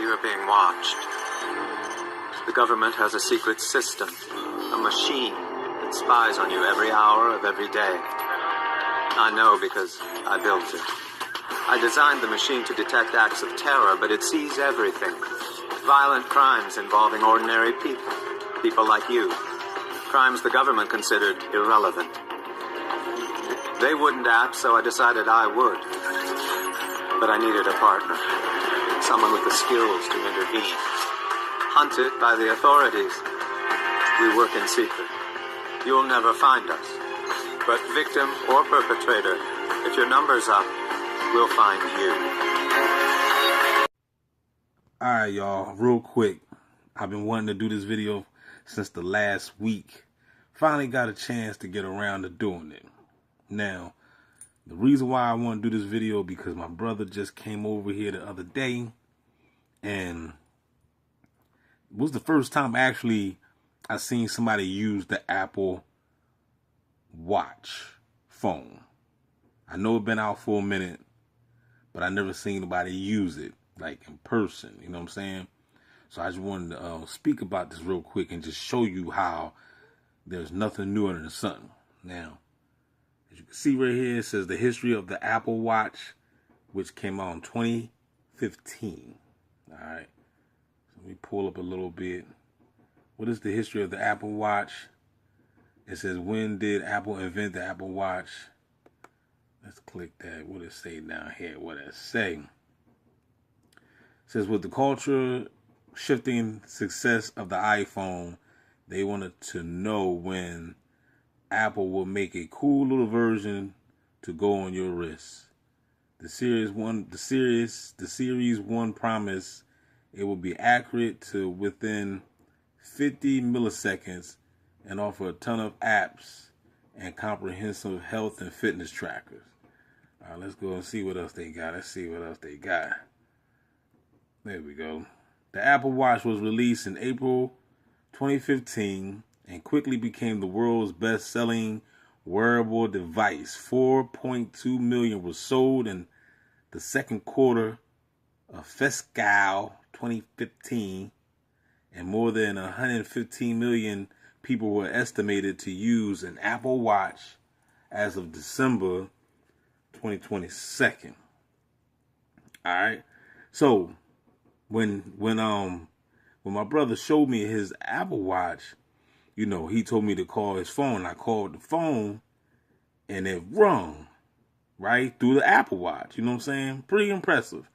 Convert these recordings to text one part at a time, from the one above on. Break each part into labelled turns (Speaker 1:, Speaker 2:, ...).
Speaker 1: you are being watched. The government has a secret system, a machine that spies on you every hour of every day. I know because I built it. I designed the machine to detect acts of terror, but it sees everything. Violent crimes involving ordinary people, people like you. Crimes the government considered irrelevant. They wouldn't act, so I decided I would. But I needed a partner, someone with the skills to intervene. Hunted by the authorities. We work in secret. You'll never find us. But victim or perpetrator, if your number's up, we'll find you.
Speaker 2: Alright, y'all, real quick. I've been wanting to do this video since the last week. Finally got a chance to get around to doing it. Now, the reason why I want to do this video because my brother just came over here the other day, and it was the first time actually I seen somebody use the Apple Watch phone. I know it's been out for a minute, but I never seen nobody use it like in person. You know what I'm saying? So I just wanted to speak about this real quick and just show you how there's nothing new under the sun. Now, as you can see right here, it says the history of the Apple Watch, which came out in 2015. All right. So let me pull up a little bit. What is the history of the Apple Watch? It says, when did Apple invent the Apple Watch? Let's click that. What does it say down here? What does it say? It says, with the culture shifting success of the iPhone, they wanted to know when Apple will make a cool little version to go on your wrist. The Series 1 promised it will be accurate to within 50 milliseconds and offer a ton of apps and comprehensive health and fitness trackers. All right, let's go and see what else they got. Let's see what else they got. There we go. The Apple Watch was released in April 2015 and quickly became the world's best-selling wearable device. 4.2 million were sold in the second quarter of fiscal 2015, and more than 115 million people were estimated to use an Apple Watch as of December 2022. All right. So when my brother showed me his Apple Watch, you know, he told me to call his phone. I called the phone and it rung right through the Apple Watch. You know what I'm saying? Pretty impressive.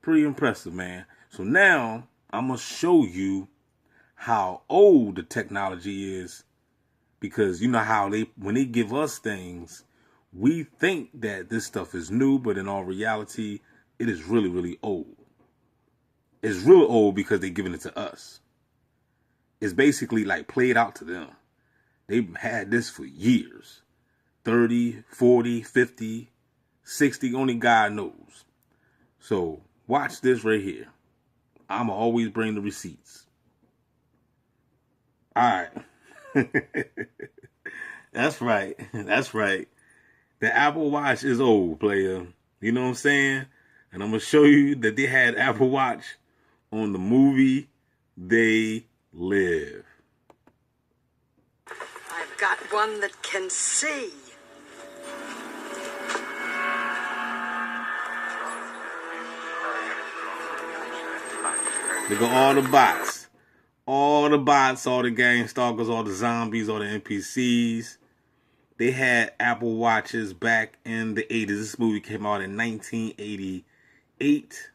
Speaker 2: Pretty impressive, man. So now I'm going to show you how old the technology is, because you know how when they give us things, we think that this stuff is new, but in all reality, it is really, really old. It's real old because they're giving it to us. It's basically like played out to them. They've had this for years. 30, 40, 50, 60, only God knows. So watch this right here. I'm going to always bring the receipts. All right. That's right. That's right. The Apple Watch is old, player. You know what I'm saying? And I'm going to show you that they had Apple Watch on the movie They Live.
Speaker 3: I've got one that can see.
Speaker 2: Look at all the bots. All the bots, all the Gangstalkers, all the zombies, all the NPCs. They had Apple Watches back in the 80s. This movie came out in 1988.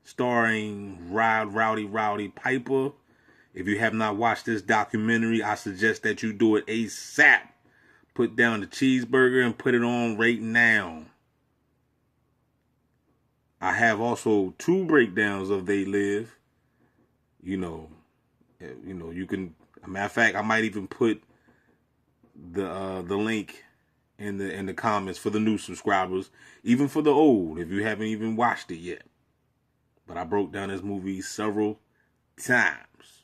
Speaker 2: Starring Rowdy Piper. If you have not watched this documentary, I suggest that you do it ASAP. Put down the cheeseburger and put it on right now. I have also 2 breakdowns of They Live. You know, you can. As a matter of fact, I might even put the link in the comments for the new subscribers, even for the old, if you haven't even watched it yet. But I broke down this movie several times,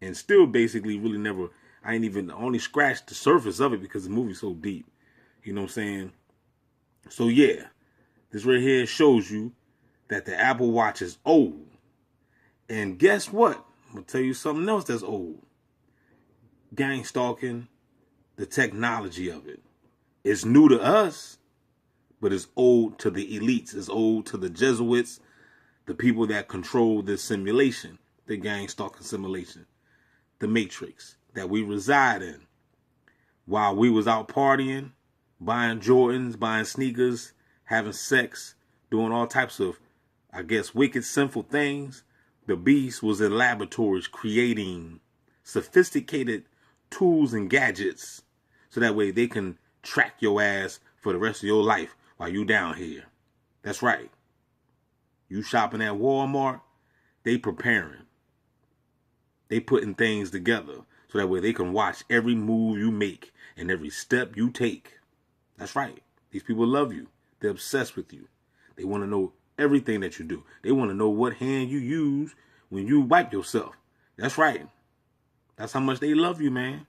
Speaker 2: and still basically really never. I ain't even only scratched the surface of it because the movie's so deep. You know what I'm saying? So yeah, this right here shows you that the Apple Watch is old. And guess what? I'm going to tell you something else that's old. Gangstalking, the technology of it. It's new to us, but it's old to the elites. It's old to the Jesuits, the people that control this simulation, the Gangstalking simulation, the matrix that we reside in. While we was out partying, buying Jordans, buying sneakers, having sex, doing all types of, I guess, wicked, sinful things, the beast was in laboratories creating sophisticated tools and gadgets so that way they can track your ass for the rest of your life while you down here. That's right. You shopping at Walmart, they preparing. They putting things together so that way they can watch every move you make and every step you take. That's right. These people love you. They're obsessed with you. They want to know everything that you do. They want to know what hand you use when you wipe yourself. That's right. That's how much they love you, man.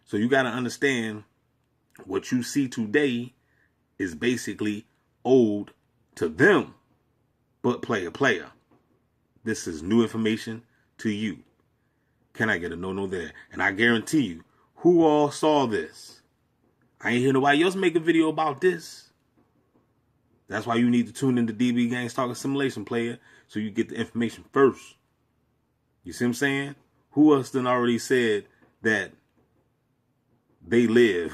Speaker 2: So you got to understand what you see today is basically old to them. But player. This is new information to you. Can I get a no there? And I guarantee you, who all saw this? I ain't hear nobody else make a video about this. That's why you need to tune into DB Gangstalking Simulation, player, so you get the information first. You see what I'm saying? Who else done already said that they live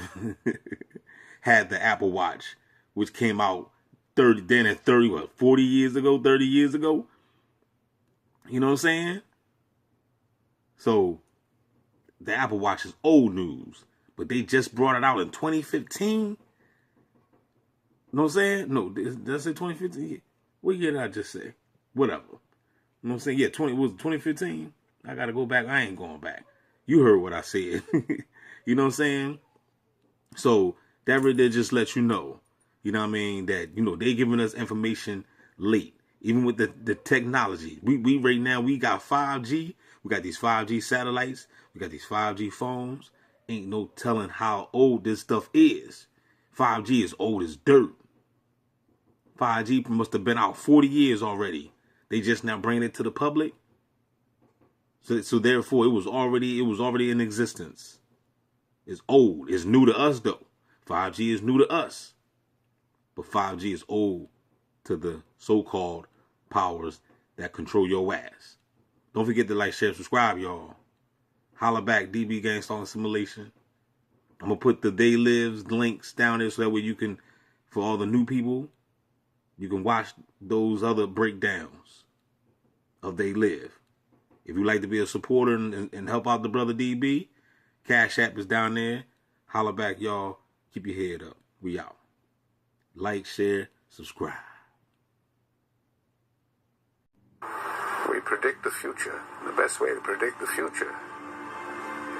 Speaker 2: had the Apple Watch, which came out 40 years ago, 30 years ago? You know what I'm saying? So the Apple Watch is old news, but they just brought it out in 2015. You know what I'm saying? No, did I say 2015? What year did I just say? Whatever. You know what I'm saying? Yeah, was it 2015? I got to go back. I ain't going back. You heard what I said. You know what I'm saying? So that right there just lets you know, you know what I mean, that, you know, they giving us information late. Even with the technology. We right now, we got 5G. We got these 5G satellites. We got these 5G phones. Ain't no telling how old this stuff is. 5G is old as dirt. 5G must have been out 40 years already. They just now bringing it to the public. So therefore, it was already in existence. It's old. It's new to us, though. 5G is new to us. But 5G is old to the so-called powers that control your ass. Don't forget to like, share, subscribe, y'all. Holla back, DB Gangstalking Simulation. I'm going to put the They Lives links down there so that way you can, for all the new people, you can watch those other breakdowns of They Live. If you like to be a supporter and help out the brother DB, Cash App is down there. Holla back, y'all. Keep your head up. We out. Like, share, subscribe.
Speaker 4: We predict the future. The best way to predict the future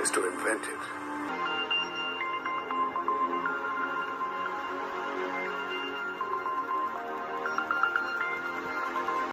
Speaker 4: is to invent it.